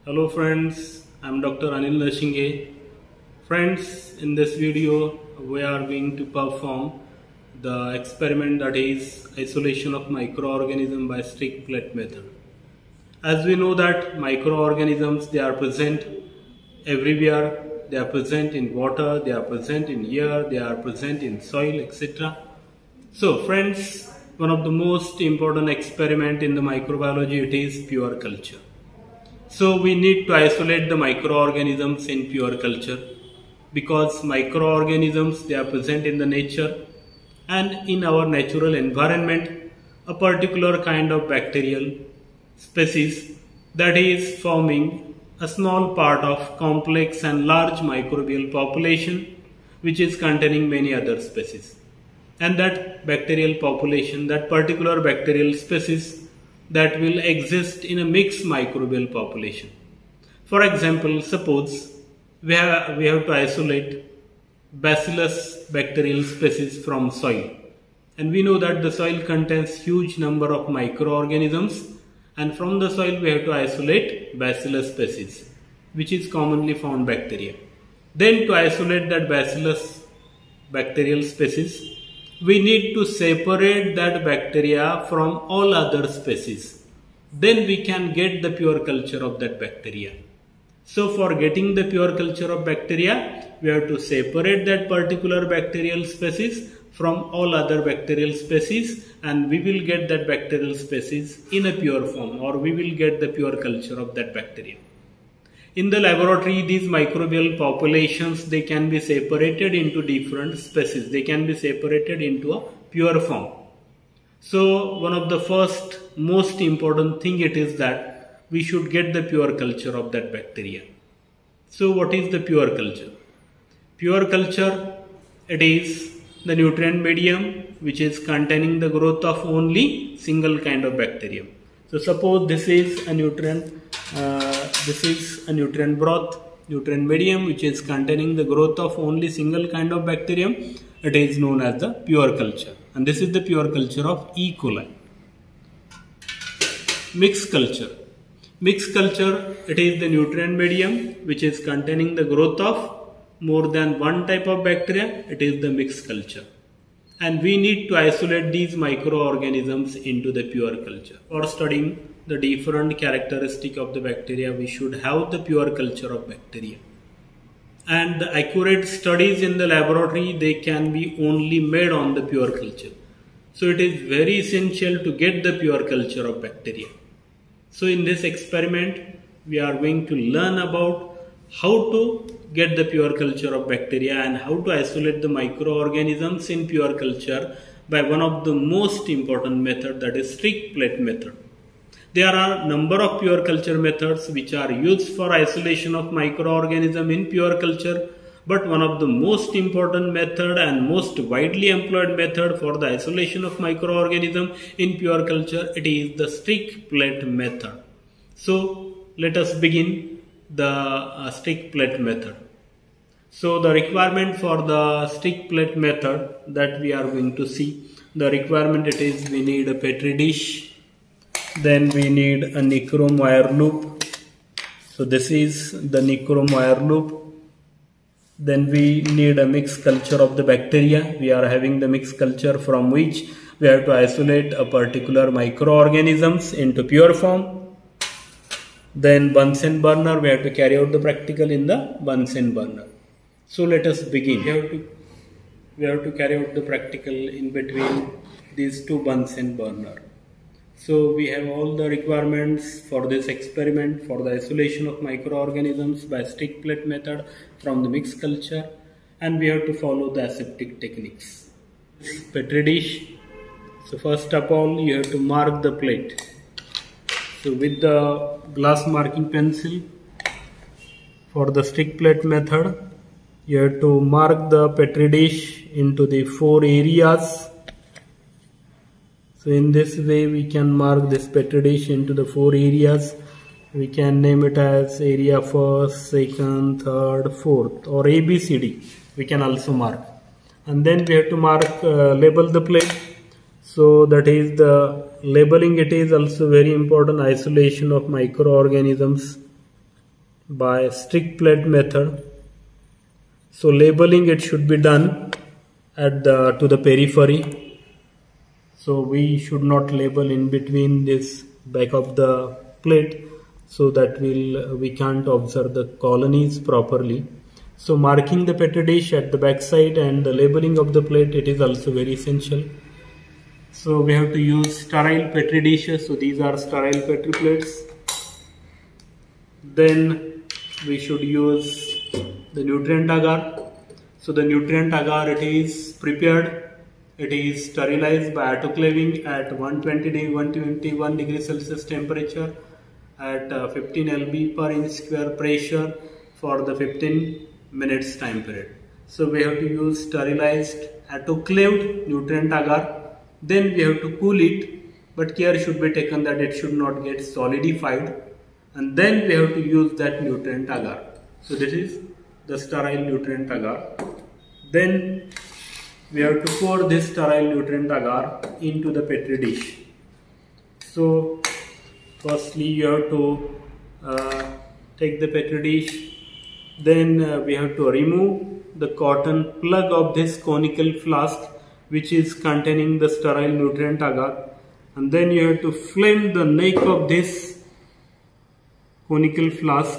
Hello friends, I'm Dr. Anil Nashinghe. Friends, in this video we are going to perform the experiment, that is isolation of microorganism by stick plate method. As we know that microorganisms, they are present everywhere. They are present in water, they are present in air, they are present in soil, etc. So friends, one of the most important experiment in the microbiology, it is pure culture. So we need to isolate the microorganisms in pure culture, because microorganisms, they are present in the nature, and in our natural environment a particular kind of bacterial species that is forming a small part of complex and large microbial population which is containing many other species. And that bacterial population, that particular bacterial species, that will exist in a mixed microbial population. For example, suppose we have to isolate Bacillus bacterial species from soil, and we know that the soil contains huge number of microorganisms, and from the soil we have to isolate Bacillus species, which is commonly found bacteria. Then to isolate that Bacillus bacterial species, we need to separate that bacteria from all other species. Then we can get the pure culture of that bacteria. So for getting the pure culture of bacteria, we have to separate that particular bacterial species from all other bacterial species, and we will get that bacterial species in a pure form, or we will get the pure culture of that bacteria. In the laboratory, these microbial populations, they can be separated into different species. They can be separated into a pure form. So one of the first most important thing it is that we should get the pure culture of that bacteria. So what is the pure culture? Pure culture, it is the nutrient medium which is containing the growth of only single kind of bacterium. So suppose this is a nutrient broth, nutrient medium which is containing the growth of only single kind of bacterium. It is known as the pure culture, and this is the pure culture of E. coli. Mixed culture. Mixed culture, it is the nutrient medium which is containing the growth of more than one type of bacteria. It is the mixed culture. And we need to isolate these microorganisms into the pure culture. For studying the different characteristic of the bacteria, we should have the pure culture of bacteria. And the accurate studies in the laboratory, they can be only made on the pure culture. So it is very essential to get the pure culture of bacteria. So in this experiment, we are going to learn about how to get the pure culture of bacteria and how to isolate the microorganisms in pure culture by one of the most important method, that is stick plate method. There are number of pure culture methods which are used for isolation of microorganism in pure culture, but one of the most important method and most widely employed method for the isolation of microorganism in pure culture, it is the stick plate method. So let us begin the stick plate method. So the requirement for the stick plate method that we are going to see, the requirement it is, we need a petri dish, then we need a nichrome wire loop. So this is the nichrome wire loop. Then we need a mixed culture of the bacteria. We are having the mixed culture from which we have to isolate a particular microorganisms into pure form. Then Bunsen burner, we have to carry out the practical in the Bunsen burner. So let us begin. We have to carry out the practical in between these two Bunsen burner. So we have all the requirements for this experiment for the isolation of microorganisms by stick plate method from the mixed culture, and we have to follow the aseptic techniques. Petri dish. So first of all, you have to mark the plate. So with the glass marking pencil, for the stick plate method, you have to mark the petri dish into the 4 areas. So in this way we can mark this petri dish into the 4 areas. We can name it as area 1st, 2nd, 3rd, 4th, or ABCD. We can also mark. And then we have to label the plate. So that is the labeling. It is also very important. Isolation of microorganisms by stick plate method. So labeling it should be done at to the periphery. So we should not label in between this back of the plate, so that we can't observe the colonies properly. So marking the petri dish at the back side and the labeling of the plate, it is also very essential. So we have to use sterile petri dishes. So these are sterile petri plates. Then we should use the nutrient agar. So the nutrient agar, it is prepared, it is sterilized by autoclaving at 121 degrees Celsius temperature at 15 lb per inch square pressure for the 15 minutes time period. So we have to use sterilized autoclaved nutrient agar. Then we have to cool it, but care should be taken that it should not get solidified, and then we have to use that nutrient agar. So this is the sterile nutrient agar. Then we have to pour this sterile nutrient agar into the petri dish. So firstly you have to take the petri dish, then we have to remove the cotton plug of this conical flask which is containing the sterile nutrient agar, and then you have to flame the neck of this conical flask,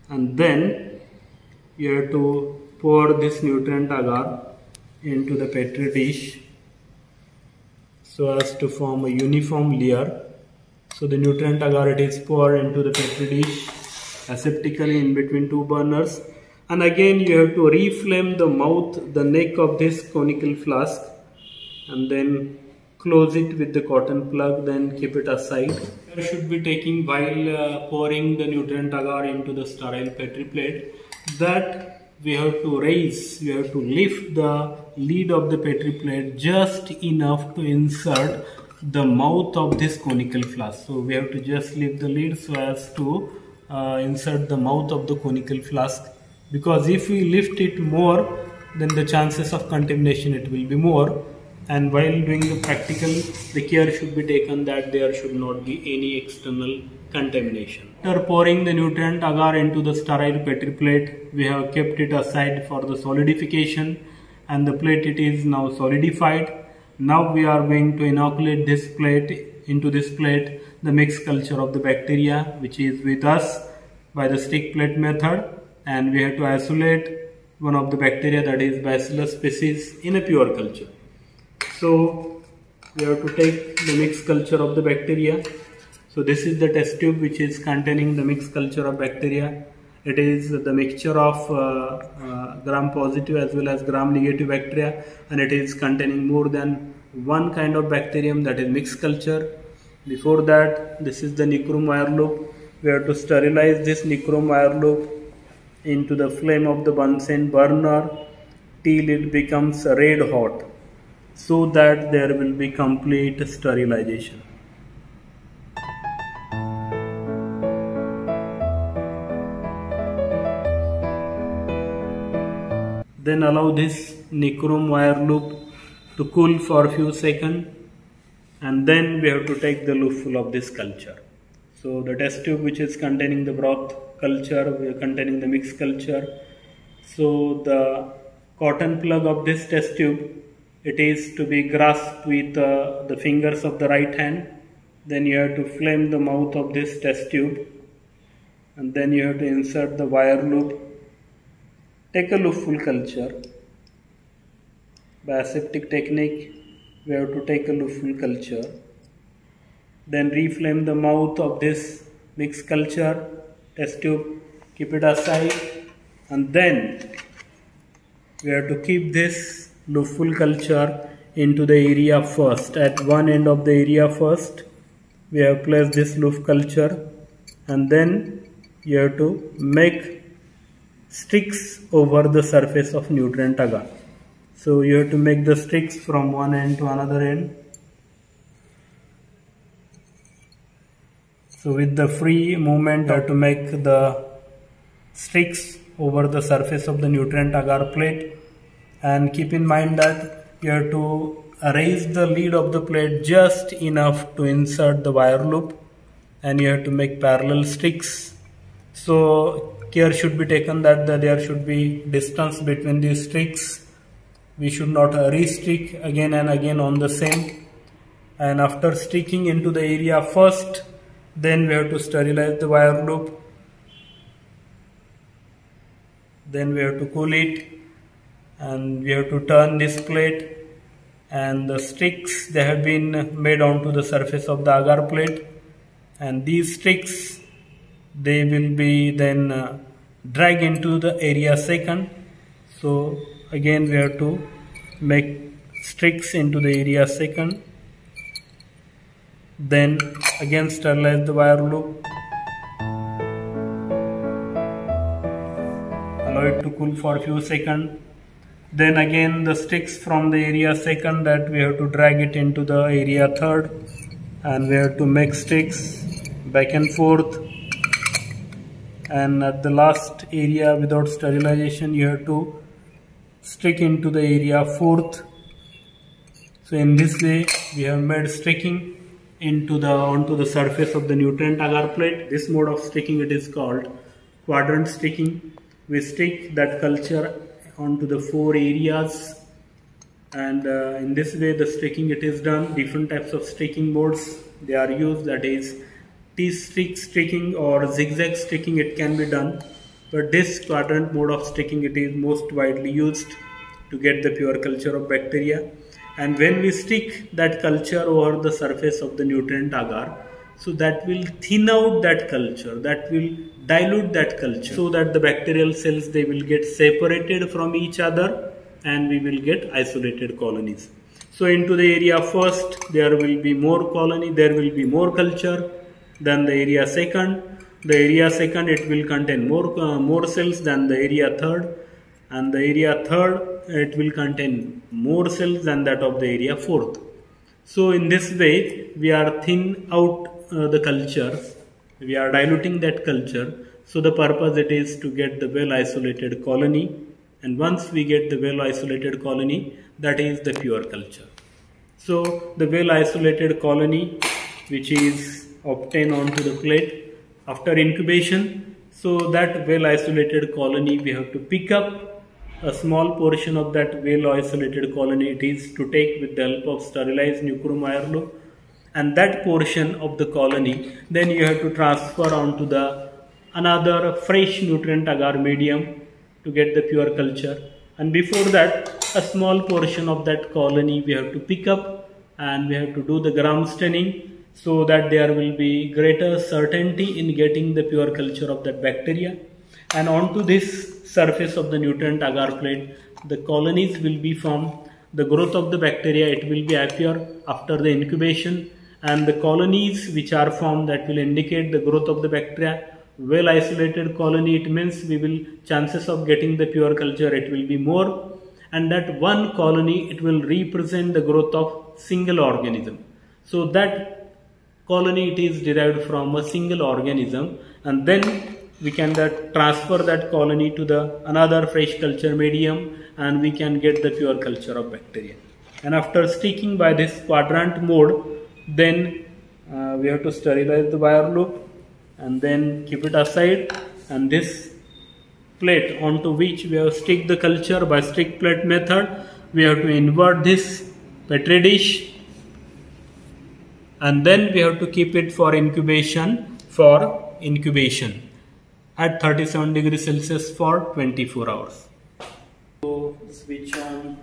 and then you have to pour this nutrient agar into the petri dish so as to form a uniform layer. So the nutrient agar, it is poured into the petri dish aseptically in between two burners, and again you have to reflame the neck of this conical flask, and then close it with the cotton plug, then keep it aside. You should be taking while pouring the nutrient agar into the sterile petri plate, that we have to raise, we have to lift the lid of the petri plate just enough to insert the mouth of this conical flask. So we have to just lift the lid so as to insert the mouth of the conical flask, because if we lift it more, then the chances of contamination it will be more. And while doing the practical, the care should be taken that there should not be any external contamination. After pouring the nutrient agar into the sterile petri plate, we have kept it aside for the solidification, and the plate, it is now solidified. Now we are going to inoculate this plate, into this plate, the mixed culture of the bacteria which is with us by the stick plate method, and we have to isolate one of the bacteria, that is Bacillus species, in a pure culture. So we have to take the mixed culture of the bacteria. So this is the test tube which is containing the mixed culture of bacteria. It is the mixture of gram positive as well as gram negative bacteria, and it is containing more than one kind of bacterium, that is mixed culture. Before that, this is the nichrome wire loop. We have to sterilize this nichrome wire loop into the flame of the Bunsen burner till it becomes red hot, so that there will be complete sterilization. Then allow this nichrome wire loop to cool for a few seconds, and then we have to take the loopful of this culture. So the test tube which is containing the broth culture, we are containing the mixed culture. So the cotton plug of this test tube, it is to be grasped with the fingers of the right hand. Then you have to flame the mouth of this test tube, and then you have to insert the wire loop. Take a loopful culture. By aseptic technique, we have to take a loopful culture. Then reflame the mouth of this mixed culture test tube, keep it aside, and then we have to keep this loopful culture into the area first. At one end of the area first, we have placed this loop culture, and then you have to make sticks over the surface of nutrient agar. So you have to make the sticks from one end to another end. So with the free movement, you have to make the sticks over the surface of the nutrient agar plate, and keep in mind that you have to raise the lid of the plate just enough to insert the wire loop, and you have to make parallel sticks So care should be taken that there should be distance between these sticks. We should not re-stick again and again on the same. And after sticking into the area first, then we have to sterilize the wire loop. Then we have to cool it, and we have to turn this plate, and the sticks, they have been made onto the surface of the agar plate, and these sticks, they will be then drag into the area second. So again we have to make sticks into the area second, then again sterilize the wire loop, allow it to cool for a few seconds. Then again the sticks from the area second, that we have to drag it into the area third, and we have to make sticks back and forth. And at the last area without sterilization, you have to stick into the area fourth. So in this way we have made sticking onto the surface of the nutrient agar plate. This mode of sticking, it is called quadrant sticking. We stick that culture onto the 4 areas, and in this way the sticking, it is done. Different types of sticking modes they are used, that is T-stick sticking or zigzag sticking, it can be done, but this quadrant mode of sticking, it is most widely used to get the pure culture of bacteria. And when we stick that culture over the surface of the nutrient agar, so that will thin out that culture, that will dilute that culture, so that the bacterial cells, they will get separated from each other, and we will get isolated colonies. So into the area first, there will be more colony, there will be more culture than the area second. The area second, it will contain more cells than the area third, and the area third, it will contain more cells than that of the area fourth. So in this way we are thin out the culture, we are diluting that culture. So the purpose, it is to get the well isolated colony, and once we get the well isolated colony, that is the pure culture. So the well isolated colony, which is obtained onto the plate after incubation, so that well isolated colony, we have to pick up a small portion of that well isolated colony, it is to take with the help of sterilized nuchrome wire loop, and that portion of the colony, then you have to transfer onto the another fresh nutrient agar medium to get the pure culture. And before that, a small portion of that colony we have to pick up, and we have to do the gram staining, so that there will be greater certainty in getting the pure culture of that bacteria. And onto this surface of the nutrient agar plate, the colonies will be formed. The growth of the bacteria, it will be appear after the incubation, and the colonies which are formed, that will indicate the growth of the bacteria. Well isolated colony, it means we will chances of getting the pure culture, it will be more, and that one colony, it will represent the growth of single organism. So that colony, it is derived from a single organism, and then we can transfer that colony to the another fresh culture medium, and we can get the pure culture of bacteria. And after sticking by this quadrant mode, then we have to sterilize the wire loop, and then keep it aside, and this plate onto which we have stick the culture by stick plate method, we have to invert this petri dish, and then we have to keep it for incubation at 37 degrees Celsius for 24 hours. So switch on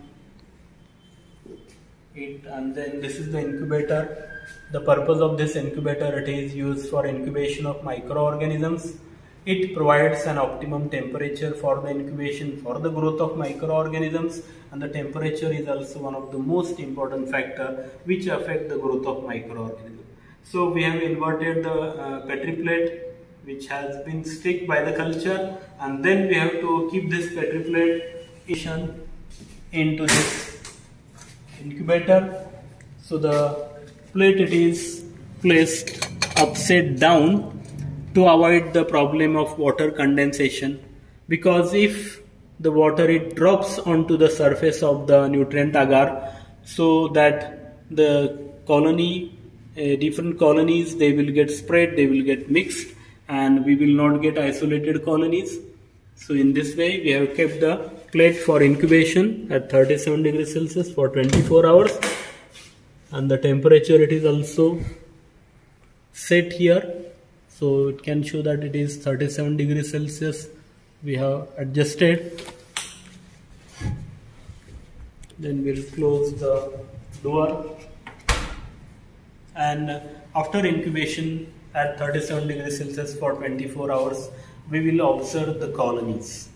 it, and then this is the incubator. The purpose of this incubator, it is used for incubation of microorganisms. It provides an optimum temperature for the incubation, for the growth of microorganisms, and the temperature is also one of the most important factor which affect the growth of microorganisms. So we have inverted the petri plate which has been stick by the culture, and then we have to keep this petri plate into this incubator. So the plate, it is placed upside down to avoid the problem of water condensation, because if the water, it drops onto the surface of the nutrient agar, so that the colony, different colonies, they will get spread, they will get mixed, and we will not get isolated colonies. So in this way we have kept the plate for incubation at 37 degrees Celsius for 24 hours, and the temperature it is also set here, so it can show that it is 37 degrees Celsius we have adjusted. Then we'll close the door, and after incubation at 37 degrees Celsius for 24 hours we will observe the colonies.